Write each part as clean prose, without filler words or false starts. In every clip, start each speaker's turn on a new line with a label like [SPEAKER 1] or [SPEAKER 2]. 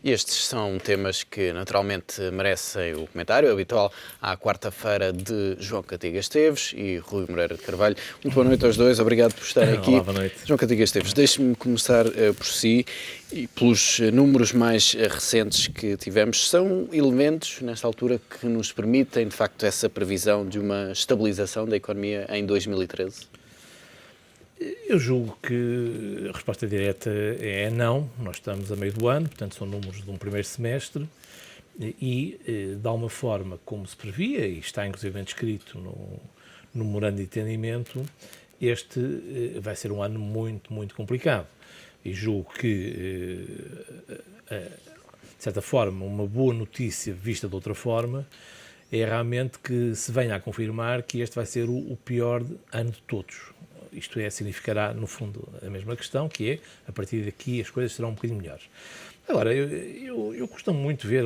[SPEAKER 1] Estes são temas que naturalmente merecem o comentário habitual à quarta-feira de João Cantiga Esteves e Rui Moreira de Carvalho. Muito boa noite aos dois, obrigado por estarem aqui.
[SPEAKER 2] Olá, boa noite.
[SPEAKER 1] João Cantiga Esteves, deixe-me começar por si e pelos números mais recentes que tivemos. São elementos, nesta altura, que nos permitem, de facto, essa previsão de uma estabilização da economia em 2013?
[SPEAKER 2] Eu julgo que a resposta direta é não. Nós estamos a meio do ano, portanto são números de um primeiro semestre e, de alguma forma, como se previa, e está inclusive escrito no memorando de entendimento, este vai ser um ano muito, muito complicado. E julgo que, de certa forma, uma boa notícia vista de outra forma é realmente que se venha a confirmar que este vai ser o pior ano de todos. Isto significará, no fundo, a mesma questão, que é, a partir daqui as coisas serão um bocadinho melhores. Agora, eu costumo muito ver,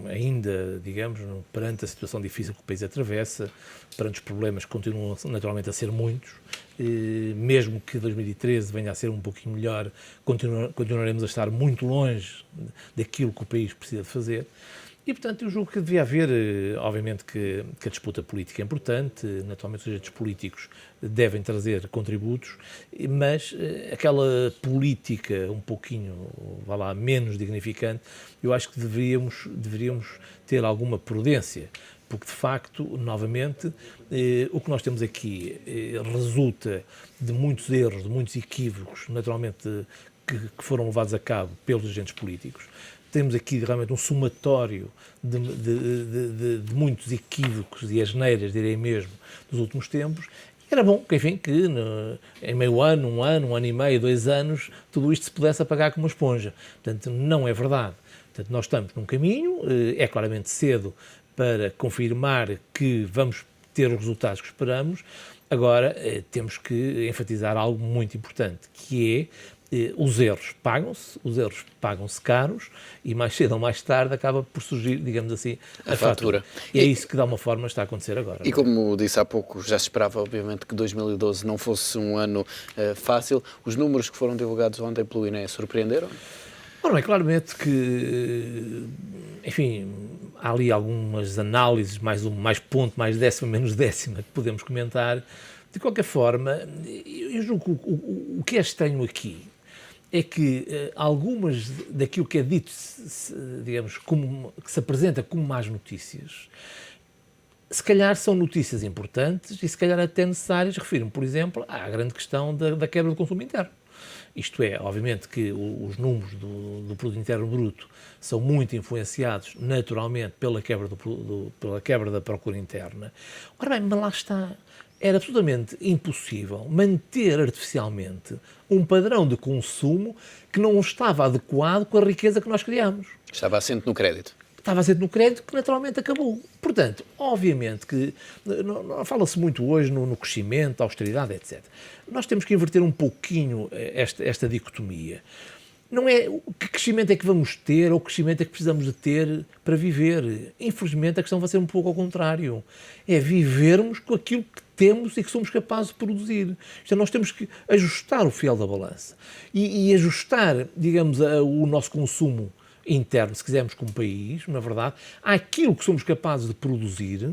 [SPEAKER 2] ainda, digamos, perante a situação difícil que o país atravessa, perante os problemas que continuam naturalmente a ser muitos, mesmo que 2013 venha a ser um pouquinho melhor, continuaremos a estar muito longe daquilo que o país precisa de fazer. E, portanto, eu julgo que devia haver, obviamente, que a disputa política é importante, naturalmente os sujeitos políticos devem trazer contributos, mas aquela política um pouquinho, vá lá, menos dignificante, eu acho que deveríamos ter alguma prudência, porque, de facto, novamente, o que nós temos aqui resulta de muitos erros, de muitos equívocos, naturalmente, que foram levados a cabo pelos agentes políticos. Temos aqui realmente um somatório de muitos equívocos e asneiras, direi mesmo, dos últimos tempos. Era bom que, enfim, que em meio ano, um ano e meio, 2 anos, tudo isto se pudesse apagar com uma esponja. Portanto, não é verdade. Portanto, nós estamos num caminho, é claramente cedo para confirmar que vamos ter os resultados que esperamos. Agora, temos que enfatizar algo muito importante, que é os erros pagam-se caros e mais cedo ou mais tarde acaba por surgir, digamos assim, a fatura. E é isso que, de alguma forma, está a acontecer agora.
[SPEAKER 1] E como disse há pouco, já se esperava, obviamente, que 2012 não fosse um ano fácil. Os números que foram divulgados ontem pelo INE surpreenderam?
[SPEAKER 2] Ora, é claramente que, enfim, há ali algumas análises, mais ponto, mais décima, menos décima, que podemos comentar. De qualquer forma, eu julgo que o que é estranho aqui é que algumas daquilo que é dito, digamos, que se apresenta como más notícias, se calhar são notícias importantes e se calhar até necessárias. Refiro-me, por exemplo, à grande questão da quebra do consumo interno. Isto é, obviamente que os números do produto interno bruto são muito influenciados, naturalmente, pela quebra da procura interna. Ora bem, mas lá está. Era absolutamente impossível manter artificialmente um padrão de consumo que não estava adequado com a riqueza que nós criamos.
[SPEAKER 1] Estava assente no crédito.
[SPEAKER 2] Estava assente no crédito que naturalmente acabou. Portanto, obviamente que fala-se muito hoje no crescimento, austeridade, etc. Nós temos que inverter um pouquinho esta dicotomia. Não é que crescimento é que vamos ter ou que crescimento é que precisamos de ter para viver. Infelizmente, a questão vai ser um pouco ao contrário. É vivermos com aquilo que temos e que somos capazes de produzir. Isto é, nós temos que ajustar o fiel da balança e ajustar, digamos, o nosso consumo interno, se quisermos, como país, na verdade, àquilo que somos capazes de produzir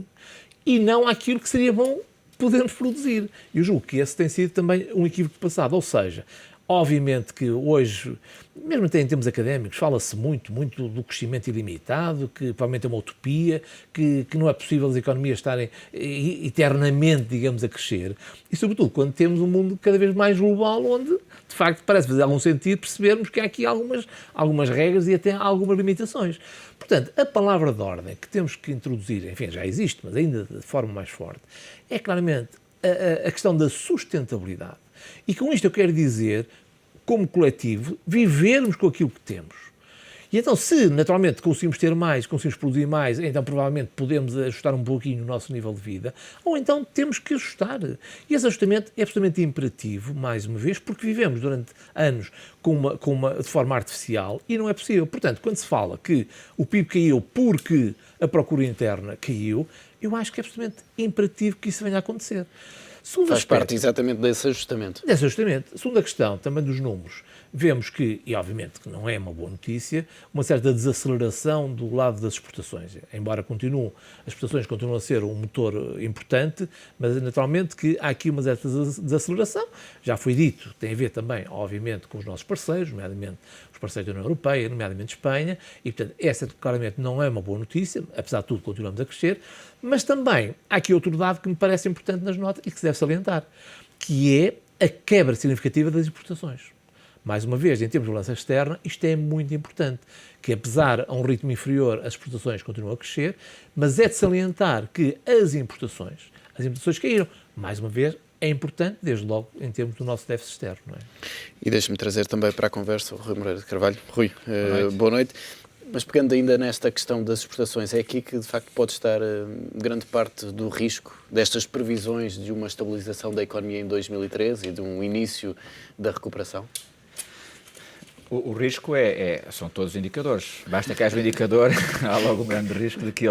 [SPEAKER 2] e não àquilo que seria bom podermos produzir. Eu julgo que esse tem sido também um equívoco passado, ou seja, obviamente que hoje, mesmo até em termos académicos, fala-se muito do crescimento ilimitado, que provavelmente é uma utopia, que não é possível as economias estarem eternamente, digamos, a crescer. E, sobretudo, quando temos um mundo cada vez mais global, onde, de facto, parece fazer algum sentido percebermos que há aqui algumas regras e até algumas limitações. Portanto, a palavra de ordem que temos que introduzir, enfim, já existe, mas ainda de forma mais forte, é claramente a questão da sustentabilidade. E com isto eu quero dizer, como coletivo, vivermos com aquilo que temos. E então, se naturalmente conseguimos ter mais, conseguimos produzir mais, então provavelmente podemos ajustar um pouquinho o nosso nível de vida, ou então temos que ajustar. E esse ajustamento é absolutamente imperativo, mais uma vez, porque vivemos durante anos de forma artificial e não é possível. Portanto, quando se fala que o PIB caiu porque a procura interna caiu, eu acho que é absolutamente imperativo que isso venha a acontecer.
[SPEAKER 1] Faz parte exatamente desse ajustamento.
[SPEAKER 2] Segunda questão, também dos números. Vemos que, e obviamente que não é uma boa notícia, uma certa desaceleração do lado das exportações. Embora as exportações continuem a ser um motor importante, mas naturalmente que há aqui uma certa desaceleração. Já foi dito, tem a ver também, obviamente, com os nossos parceiros, nomeadamente os parceiros da União Europeia, nomeadamente Espanha, e portanto essa claramente não é uma boa notícia, apesar de tudo continuamos a crescer, mas também há aqui outro dado que me parece importante nas notas e que se deve salientar, que é a quebra significativa das importações. Mais uma vez, em termos de balança externa, isto é muito importante, que apesar a um ritmo inferior, as exportações continuam a crescer, mas é de salientar que as importações caíram. Mais uma vez, é importante, desde logo, em termos do nosso déficit externo. Não é?
[SPEAKER 1] E deixe-me trazer também para a conversa o Rui Moreira de Carvalho. Rui, boa noite. Mas pegando ainda nesta questão das exportações, é aqui que de facto pode estar grande parte do risco destas previsões de uma estabilização da economia em 2013 e de um início da recuperação?
[SPEAKER 3] O risco são todos os indicadores. Basta que haja um indicador, há logo um grande risco de que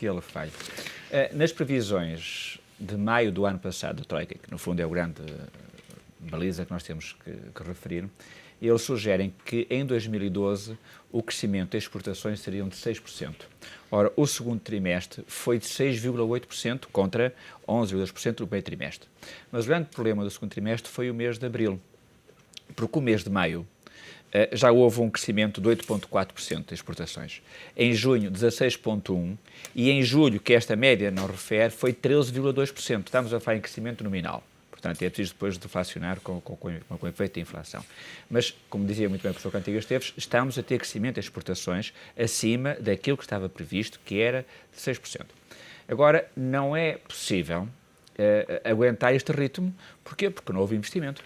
[SPEAKER 3] ele falhe. Nas previsões de maio do ano passado, do Troika, que no fundo é o grande baliza que nós temos que referir, eles sugerem que em 2012 o crescimento das exportações seriam de 6%. Ora, o segundo trimestre foi de 6,8% contra 11,2% do primeiro trimestre. Mas o grande problema do segundo trimestre foi o mês de abril, porque o mês de maio já houve um crescimento de 8,4% das exportações. Em junho, 16,1%, e em julho, que esta média não refere, foi 13,2%. Estamos a falar em crescimento nominal. Portanto, é preciso depois deflacionar com o efeito da inflação. Mas, como dizia muito bem o professor Cantigas Esteves, estamos a ter crescimento das exportações acima daquilo que estava previsto, que era de 6%. Agora, não é possível aguentar este ritmo. Porquê? Porque não houve investimento.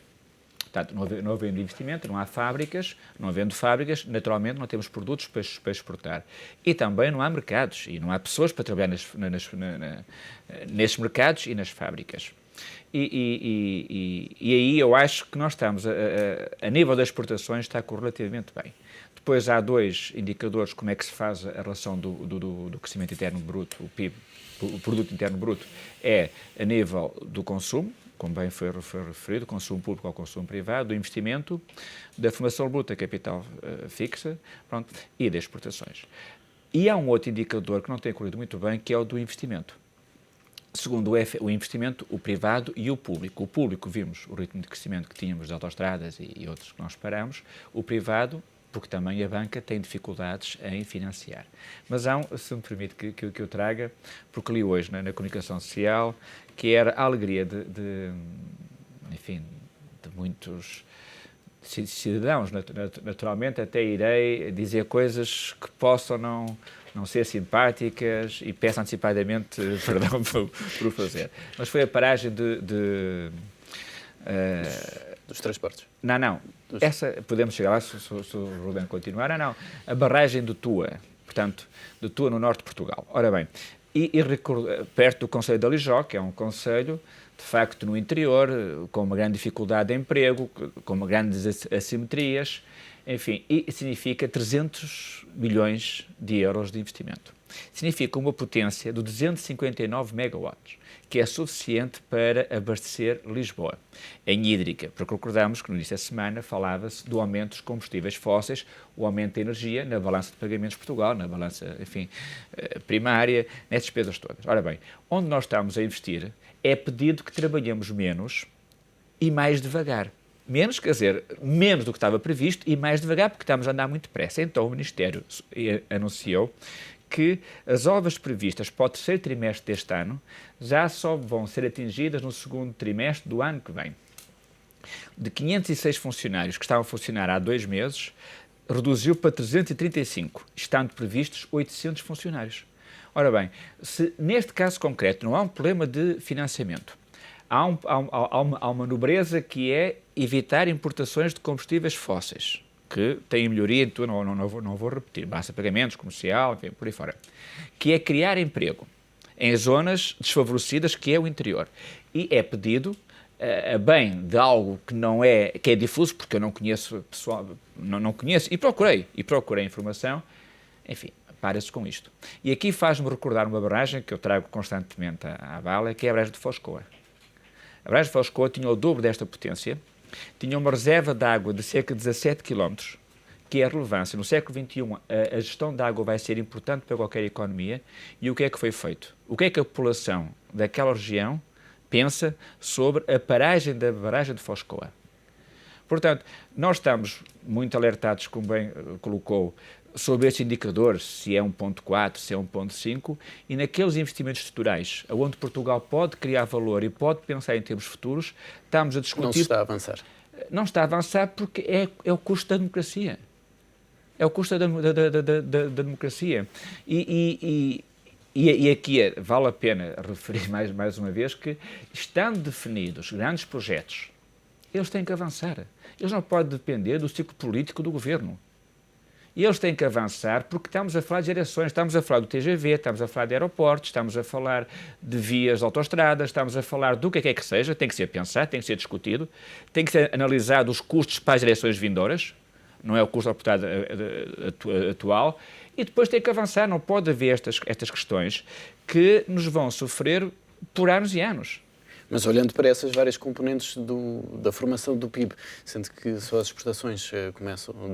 [SPEAKER 3] Portanto, não havendo investimento, não há fábricas, não havendo fábricas, naturalmente não temos produtos para exportar. E também não há mercados, e não há pessoas para trabalhar nesses mercados e nas fábricas. E aí eu acho que nós estamos, a nível das exportações, está a correr relativamente bem. Depois há dois indicadores, como é que se faz a relação do crescimento interno bruto, o PIB, o Produto Interno Bruto, é a nível do consumo, como bem foi referido, consumo público ao consumo privado, do investimento, da formação bruta, capital fixa, pronto, e das exportações. E há um outro indicador que não tem corrido muito bem, que é o do investimento. Segundo o investimento, o privado e o público. O público, vimos o ritmo de crescimento que tínhamos de autoestradas e outros que nós paramos. O privado, porque também a banca tem dificuldades em financiar. Mas há se me permite que eu traga, porque li hoje na comunicação social, que era a alegria de muitos cidadãos, naturalmente, até irei dizer coisas que possam não ser simpáticas e peço antecipadamente perdão por o fazer. Mas foi a paragem
[SPEAKER 1] dos transportes.
[SPEAKER 3] Não. Essa, podemos chegar lá se o Rubén continuar. Não. A barragem de Tua, portanto, de Tua no norte de Portugal. Ora bem, perto do concelho de Alijó, que é um concelho, de facto, no interior, com uma grande dificuldade de emprego, com grandes assimetrias, enfim, e significa 300 milhões de euros de investimento. Significa uma potência de 259 megawatts, que é suficiente para abastecer Lisboa. Em hídrica, porque recordamos que no início da semana falava-se do aumento dos combustíveis fósseis, o aumento da energia na balança de pagamentos de Portugal, na balança, primária, nessas despesas todas. Ora bem, onde nós estamos a investir é pedido que trabalhemos menos e mais devagar. Menos, quer dizer, menos do que estava previsto e mais devagar, porque estamos a andar muito depressa. Então o Ministério anunciou que as obras previstas para o terceiro trimestre deste ano já só vão ser atingidas no segundo trimestre do ano que vem. De 506 funcionários que estavam a funcionar há 2 meses, reduziu para 335, estando previstos 800 funcionários. Ora bem, se neste caso concreto não há um problema de financiamento, há uma nobreza que é evitar importações de combustíveis fósseis, que têm melhoria, então não vou repetir, basta pagamentos, comercial, enfim, por aí fora, que é criar emprego em zonas desfavorecidas, que é o interior. E é pedido, a bem de algo que é difuso, porque eu não conheço pessoal, não conheço, e procurei informação, enfim, para-se com isto. E aqui faz-me recordar uma barragem que eu trago constantemente à bala, que é a barragem de Foscoa. A barragem de Foscoa tinha o dobro desta potência, tinha uma reserva de água de cerca de 17 km, que é a relevância. No século XXI, a gestão de água vai ser importante para qualquer economia. E o que é que foi feito? O que é que a população daquela região pensa sobre a paragem da barragem de Foscoa? Portanto, nós estamos muito alertados, como bem colocou, sobre estes indicadores, se é 1.4, se é 1.5, e naqueles investimentos estruturais, onde Portugal pode criar valor e pode pensar em termos futuros, estamos a discutir...
[SPEAKER 1] Não se está a avançar.
[SPEAKER 3] Não está a avançar porque é o custo da democracia. É o custo da democracia. E aqui vale a pena referir mais uma vez que, estando definidos grandes projetos, eles têm que avançar. Eles não podem depender do ciclo político do governo. E eles têm que avançar porque estamos a falar de gerações, estamos a falar do TGV, estamos a falar de aeroportos, estamos a falar de vias de autoestradas, estamos a falar do que é que seja, tem que ser pensado, tem que ser discutido, tem que ser analisado os custos para as gerações vindouras, não é o custo da oportunidade atual, e depois tem que avançar, não pode haver estas questões que nos vão sofrer por anos e anos.
[SPEAKER 1] Mas olhando para essas várias componentes da formação do PIB, sendo que só as exportações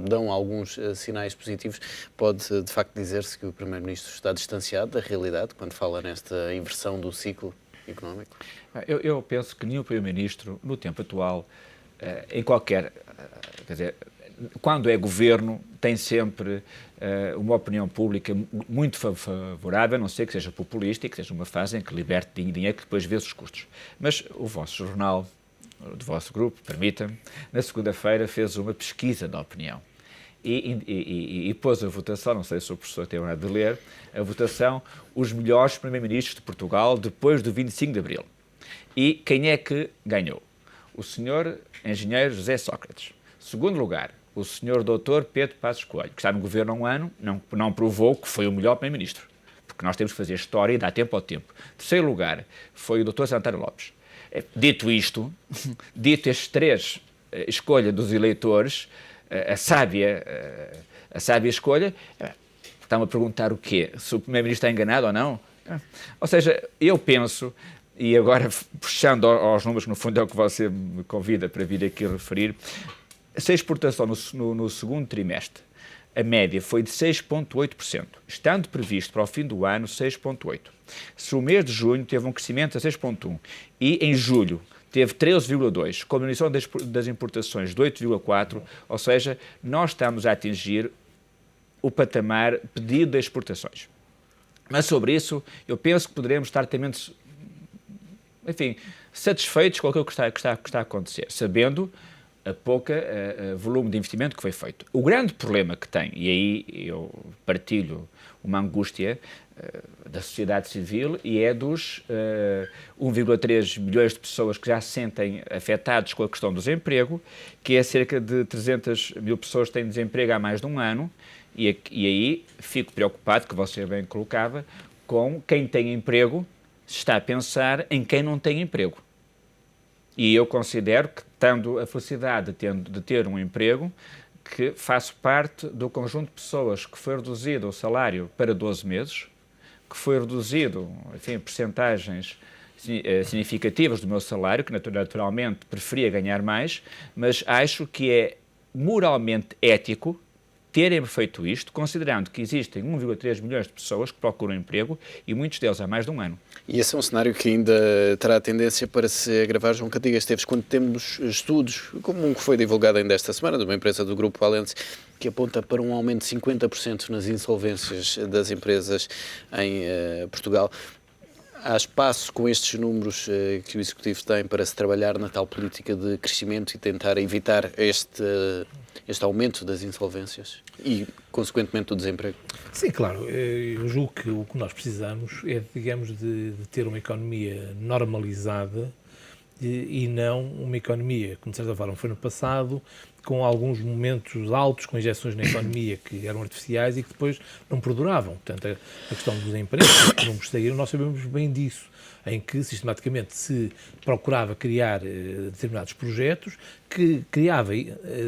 [SPEAKER 1] dão alguns sinais positivos, pode de facto dizer-se que o Primeiro-Ministro está distanciado da realidade quando fala nesta inversão do ciclo económico?
[SPEAKER 3] Eu penso que nenhum Primeiro-Ministro, no tempo atual, em qualquer... Quer dizer, quando é governo, tem sempre uma opinião pública muito favorável, a não ser que seja populista e que seja uma fase em que liberte dinheiro que depois vê os custos. Mas o vosso jornal, do vosso grupo, permita-me, na segunda-feira fez uma pesquisa da opinião e pôs a votação, não sei se o professor tem hora de ler, a votação, os melhores primeiros-ministros de Portugal depois do 25 de Abril. E quem é que ganhou? O senhor engenheiro José Sócrates. Segundo lugar, o senhor doutor Pedro Passos Coelho, que está no governo há um ano, não provou que foi o melhor primeiro-ministro, porque nós temos que fazer história e dar tempo ao tempo. Terceiro lugar, foi o doutor Santana Lopes. Dito isto, dito estes três escolha dos eleitores, a sábia escolha, está-me a perguntar o quê? Se o primeiro-ministro está enganado ou não? Ou seja, eu penso, e agora puxando aos números, que no fundo é o que você me convida para vir aqui referir, se a exportação no segundo trimestre, a média foi de 6,8%, estando previsto para o fim do ano 6,8%. Se o mês de junho teve um crescimento a 6,1% e em julho teve 13,2%, com a diminuição das importações de 8,4%, ou seja, nós estamos a atingir o patamar pedido das exportações. Mas sobre isso, eu penso que poderemos estar também, enfim, satisfeitos com aquilo que está a acontecer, sabendo a pouca volume de investimento que foi feito. O grande problema que tem, e aí eu partilho uma angústia da sociedade civil, e é dos 1,3 milhões de pessoas que já se sentem afetados com a questão do desemprego, que é cerca de 300 mil pessoas que têm desemprego há mais de um ano, e aí fico preocupado, que você bem colocava, com quem tem emprego, se está a pensar em quem não tem emprego. E eu considero que, tendo a felicidade de ter um emprego, que faço parte do conjunto de pessoas que foi reduzido o salário para 12 meses, que foi reduzido, enfim, percentagens significativas do meu salário, que naturalmente preferia ganhar mais, mas acho que é moralmente ético terem feito isto, considerando que existem 1,3 milhões de pessoas que procuram emprego e muitos deles há mais de um ano.
[SPEAKER 1] E esse é um cenário que ainda terá tendência para se agravar, João Cantiga Esteves, quando temos estudos, como um que foi divulgado ainda esta semana, de uma empresa do Grupo Valense, que aponta para um aumento de 50% nas insolvências das empresas em Portugal. Há espaço com estes números que o Executivo tem para se trabalhar na tal política de crescimento e tentar evitar este aumento das insolvências e, consequentemente, do desemprego?
[SPEAKER 2] Sim, claro. Eu julgo que o que nós precisamos é, digamos, de ter uma economia normalizada e não uma economia, como de certa forma foi no passado, com alguns momentos altos, com injeções na economia que eram artificiais e que depois não perduravam. Portanto, a questão do desemprego, que não saíram, nós sabemos bem disso, em que sistematicamente se procurava criar determinados projetos que criava,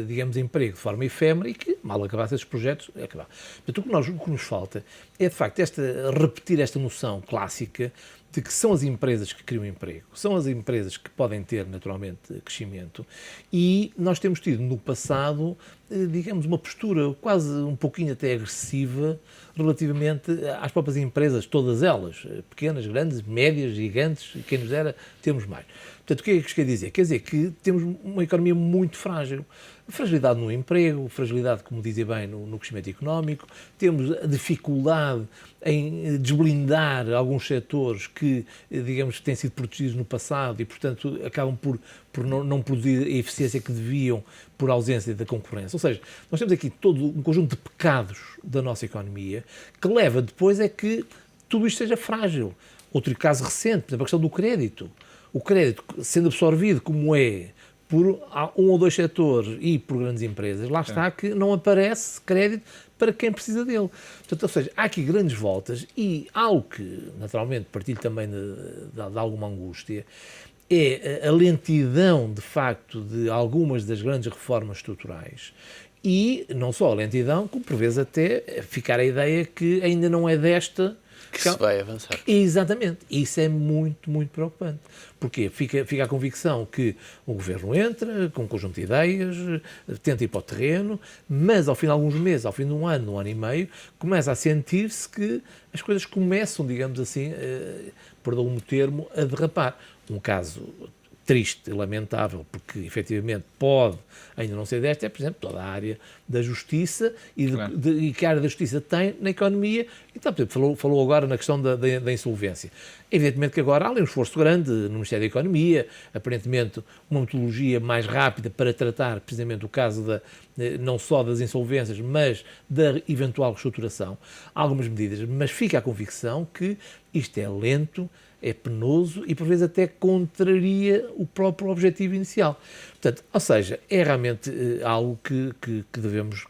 [SPEAKER 2] digamos, emprego de forma efêmera e que, mal acabasse esses projetos, acabava. Portanto, o que nos falta é, de facto, repetir esta noção clássica de que são as empresas que criam emprego, são as empresas que podem ter, naturalmente, crescimento, e nós temos tido, no passado, digamos, uma postura quase um pouquinho até agressiva relativamente às próprias empresas, todas elas, pequenas, grandes, médias, gigantes, quem nos dera, temos mais. Portanto, o que é que isto quer dizer? Quer dizer que temos uma economia muito frágil. Fragilidade no emprego, fragilidade, como dizia bem, no crescimento económico, temos a dificuldade em desblindar alguns setores que, digamos, têm sido protegidos no passado e, portanto, acabam por não produzir a eficiência que deviam por ausência da concorrência. Ou seja, nós temos aqui todo um conjunto de pecados da nossa economia que leva depois a que tudo isto seja frágil. Outro caso recente, por exemplo, a questão do crédito. O crédito, sendo absorvido como é por um ou dois setores e por grandes empresas, lá está que não aparece crédito para quem precisa dele. Portanto, ou seja, há aqui grandes voltas e algo que, naturalmente, partilho também de alguma angústia, é a lentidão, de facto, de algumas das grandes reformas estruturais. E não só a lentidão, como por vezes até ficar a ideia que ainda não é desta
[SPEAKER 1] que se vai avançar.
[SPEAKER 2] Exatamente. Isso é muito, muito preocupante. Porquê? Fica a convicção que o governo entra com um conjunto de ideias, tenta ir para o terreno, mas ao fim de alguns meses, ao fim de um ano e meio, começa a sentir-se que as coisas começam, digamos assim, perdão-me o termo, a derrapar. Um caso triste e lamentável, porque efetivamente pode ainda não ser desta, é, por exemplo, toda a área da justiça e que a área da justiça tem na economia. Então, por exemplo, falou agora na questão da insolvência. Evidentemente que agora há ali um esforço grande no Ministério da Economia, aparentemente uma metodologia mais rápida para tratar precisamente o caso não só das insolvências, mas da eventual reestruturação. Há algumas medidas, mas fica a convicção que isto é lento, é penoso e por vezes até contraria o próprio objetivo inicial. Portanto, ou seja, é realmente algo que devemos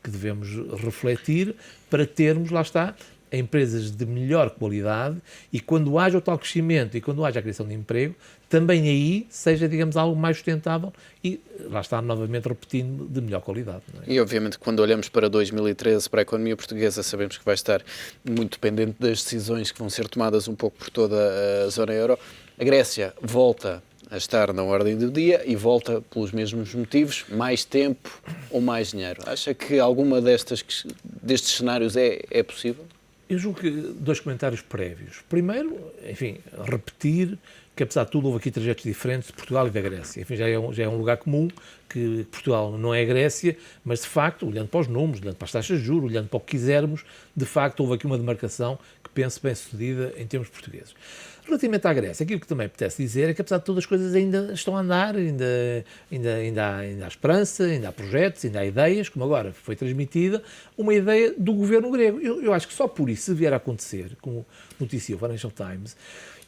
[SPEAKER 2] refletir para termos, lá está, empresas de melhor qualidade e quando haja o tal crescimento e quando haja a criação de emprego, também aí seja, digamos, algo mais sustentável e, lá está, novamente repetindo, de melhor qualidade. Não é?
[SPEAKER 1] E, obviamente, quando olhamos para 2013, para a economia portuguesa, sabemos que vai estar muito dependente das decisões que vão ser tomadas um pouco por toda a zona euro. A Grécia volta a estar na ordem do dia e volta pelos mesmos motivos, mais tempo ou mais dinheiro. Acha que alguma destes cenários é possível?
[SPEAKER 2] Eu julgo que dois comentários prévios. Primeiro, enfim, repetir que, apesar de tudo, houve aqui trajetos diferentes de Portugal e da Grécia. Enfim, já é um lugar comum que Portugal não é a Grécia, mas, de facto, olhando para os números, olhando para as taxas de juros, olhando para o que quisermos, de facto, houve aqui uma demarcação que penso bem-sucedida em termos portugueses. Relativamente à Grécia, aquilo que também apetece dizer é que, apesar de todas as coisas ainda estão a andar, ainda há esperança, ainda há projetos, ainda há ideias, como agora foi transmitida, uma ideia do governo grego. Eu acho que só por isso, se vier a acontecer, como noticia o Financial Times,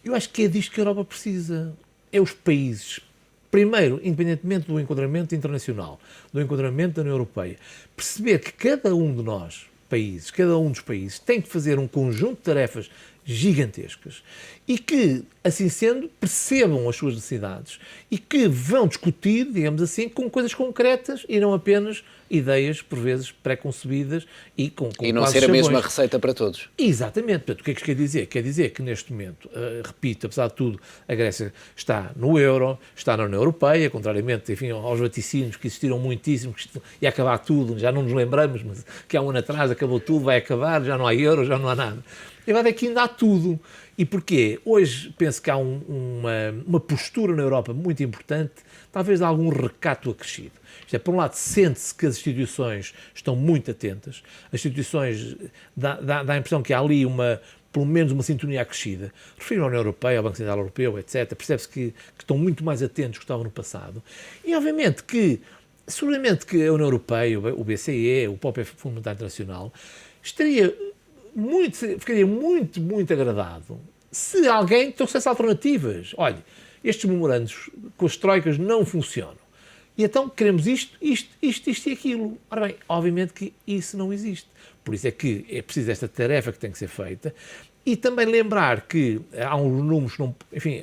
[SPEAKER 2] eu acho que é disto que a Europa precisa. É os países, primeiro, independentemente do enquadramento internacional, do enquadramento da União Europeia, perceber que cada um de nós, cada um dos países, tem que fazer um conjunto de tarefas gigantescas e que, assim sendo, percebam as suas necessidades e que vão discutir, digamos assim, com coisas concretas e não apenas ideias, por vezes, pré-concebidas e com
[SPEAKER 1] e não ser a mesma receita para todos.
[SPEAKER 2] Exatamente. Portanto, o que é que isto quer dizer? Quer dizer que, neste momento, repito, apesar de tudo, a Grécia está no euro, está na União Europeia, contrariamente, enfim, aos vaticínios que existiram muitíssimo, que ia acabar tudo, já não nos lembramos, mas que há um ano atrás acabou tudo, vai acabar, já não há euro, já não há nada. A verdade é que ainda há tudo. E porquê? Hoje penso que há uma postura na Europa muito importante, talvez de algum recato acrescido. Isto é, por um lado, sente-se que as instituições estão muito atentas, as instituições dá a impressão que há ali pelo menos uma sintonia acrescida. Refiro à União Europeia, ao Banco Central Europeu, etc. Percebe-se que estão muito mais atentos do que estavam no passado. E, obviamente, seguramente que a União Europeia, o BCE, o próprio Fundo Monetário Internacional, ficaria muito, muito agradado se alguém trouxesse alternativas. Olha, estes memorandos com as troicas não funcionam. E então queremos isto e aquilo. Ora bem, obviamente que isso não existe. Por isso é que é preciso esta tarefa que tem que ser feita E também lembrar que há uns números, enfim,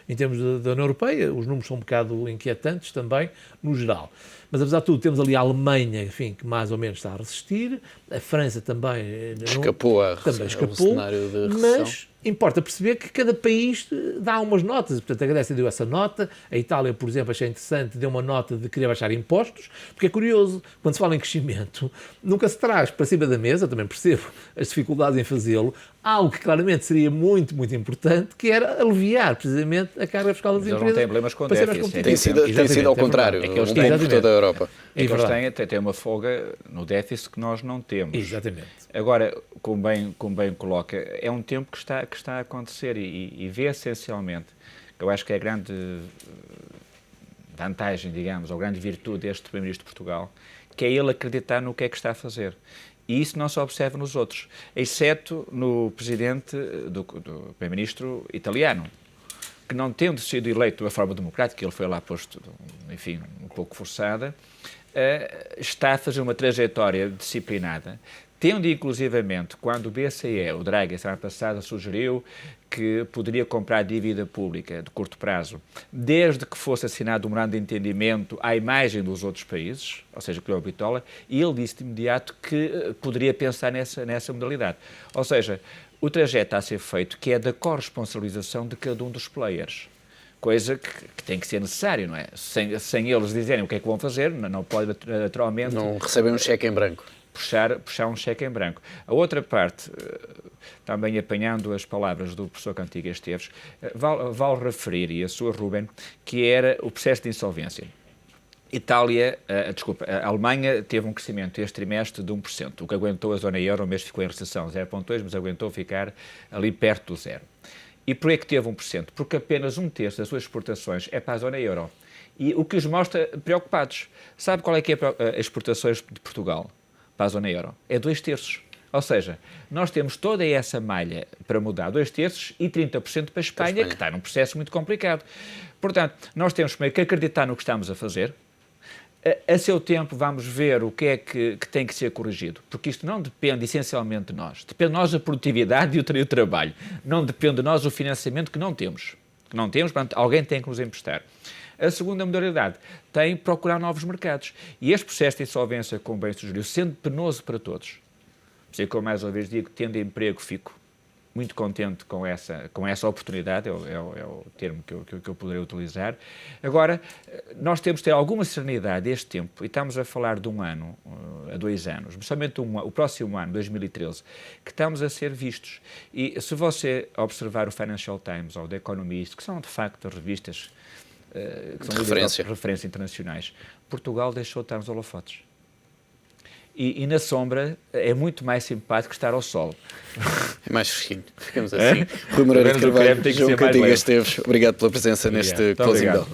[SPEAKER 2] em termos da União Europeia, os números são um bocado inquietantes também, no geral. Mas, apesar de tudo, temos ali a Alemanha, enfim, que mais ou menos está a resistir, a França também
[SPEAKER 1] escapou ao cenário de recessão.
[SPEAKER 2] Mas importa perceber que cada país dá umas notas. Portanto, a Grécia deu essa nota, a Itália, por exemplo, achei interessante, deu uma nota de querer baixar impostos, porque é curioso, quando se fala em crescimento, nunca se traz para cima da mesa, também percebo as dificuldades em fazê-lo, algo que claramente seria muito, muito importante, que era aliviar precisamente a carga fiscal das empresas.
[SPEAKER 3] Eles não têm problemas com déficit.
[SPEAKER 1] Tem sido ao contrário, um pouco por toda a Europa.
[SPEAKER 3] É que eles têm uma folga no déficit que nós não temos.
[SPEAKER 2] Exatamente.
[SPEAKER 3] Agora, como bem coloca, é um tempo que está a acontecer e vê essencialmente, que eu acho que é a grande vantagem, digamos, ou grande virtude deste Primeiro-Ministro de Portugal, que é ele acreditar no que é que está a fazer. E isso não se observa nos outros, exceto no presidente do Primeiro-Ministro italiano, que não tendo sido eleito de uma forma democrática, ele foi lá posto, enfim, um pouco forçada, está a fazer uma trajetória disciplinada, tendo inclusivamente, quando o BCE, o Draghi, a semana passada, sugeriu que poderia comprar dívida pública de curto prazo, desde que fosse assinado um memorando de entendimento à imagem dos outros países, ou seja, criou a bitola, e ele disse de imediato que poderia pensar nessa modalidade. Ou seja, o trajeto está a ser feito que é da corresponsabilização de cada um dos players. Coisa que tem que ser necessário, não é? Sem eles dizerem o que é que vão fazer, não pode naturalmente...
[SPEAKER 1] Não recebem um cheque em branco.
[SPEAKER 3] Puxar um cheque em branco. A outra parte, também apanhando as palavras do professor Cantiga Esteves, vale referir, e a sua, Ruben, que era o processo de insolvência. A Alemanha teve um crescimento este trimestre de 1%, o que aguentou a zona euro, o mês ficou em recessão, 0,2%, mas aguentou ficar ali perto do zero. E por que teve 1%? Porque apenas 1/3 das suas exportações é para a zona euro. E o que os mostra preocupados. Sabe qual é que é as exportações de Portugal para a zona euro? É 2/3. Ou seja, nós temos toda essa malha para mudar, 2/3 e 30% para a Espanha, que está num processo muito complicado. Portanto, nós temos primeiro que acreditar no que estamos a fazer. A seu tempo vamos ver o que é que tem que ser corrigido, porque isto não depende essencialmente de nós. Depende de nós a produtividade e o trabalho. Não depende de nós o financiamento que não temos. Portanto, alguém tem que nos emprestar. A segunda modalidade tem procurar novos mercados. E este processo de insolvência, como bem sugeriu, sendo penoso para todos, sei que eu mais uma vez digo, tendo emprego, fico muito contente com essa oportunidade, é o termo que eu poderia utilizar. Agora, nós temos de ter alguma serenidade este tempo, e estamos a falar de 1 ano, a 2 anos, somente o próximo ano, 2013, que estamos a ser vistos. E se você observar o Financial Times ou o The Economist, que são de facto revistas que são referência internacionais, Portugal deixou de estar nos holofotes. E na sombra é muito mais simpático estar ao sol.
[SPEAKER 1] É mais fresquinho, ficamos assim. Rui Moreira de Carvalho, João Cantiga Esteves, obrigado pela presença neste Closing Bell.